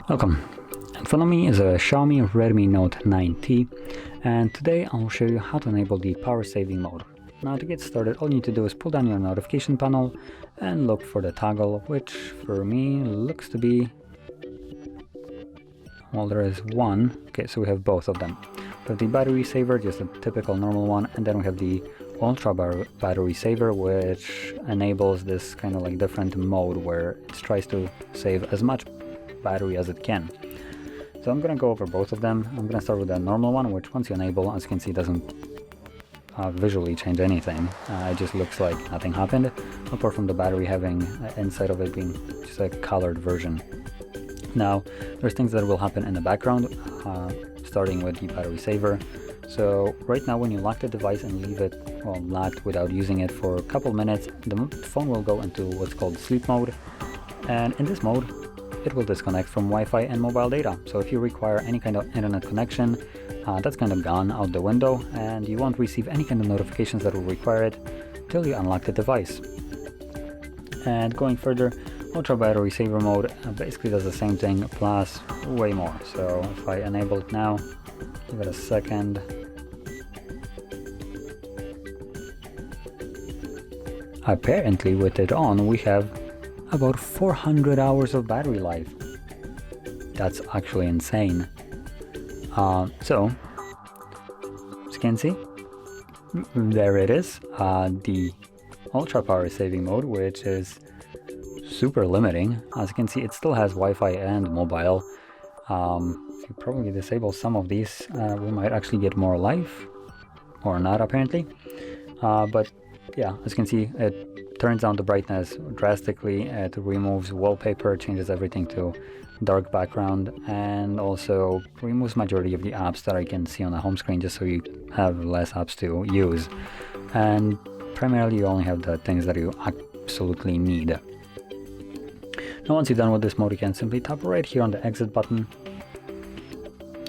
Welcome. In front of me is a Xiaomi Redmi Note 9T, and today I'll show you how to enable the power saving mode. Now to get started, all you need to do is pull down your notification panel and look for the toggle, which for me looks to be, well, there is one. Okay, so we have both of them. We have the battery saver, just a typical normal one, and then we have the ultra battery saver, which enables this kind of like different mode where it tries to save as much battery as it can. So I'm gonna go over both of them. I'm gonna start with the normal one, which once you enable, as you can see, doesn't visually change anything. It just looks like nothing happened, apart from the battery having inside of it being just a colored version. Now there's things that will happen in the background, starting with the battery saver. So right now when you lock the device and leave it locked without using it for a couple minutes, the phone will go into what's called sleep mode, and in this mode it will disconnect from Wi-Fi and mobile data. So if you require any kind of internet connection, that's kind of gone out the window, and you won't receive any kind of notifications that will require it till you unlock the device. And going further, ultra battery saver mode basically does the same thing plus way more. So if I enable it now, give it a second. Apparently with it on, we have about 400 hours of battery life. That's actually insane. So as you can see, there it is, the ultra power saving mode, which is super limiting. As you can see, it still has Wi-Fi and mobile. If you probably disable some of these, we might actually get more life, or not apparently. But yeah, as you can see, it turns down the brightness drastically, it removes wallpaper, changes everything to dark background, and also removes majority of the apps that I can see on the home screen, just so you have less apps to use. And primarily you only have the things that you absolutely need. Now once you're done with this mode, you can simply tap right here on the exit button,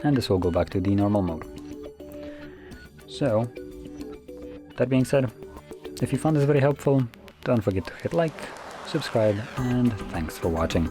and this will go back to the normal mode. So that being said, if you found this very helpful, don't forget to hit like, subscribe, and thanks for watching.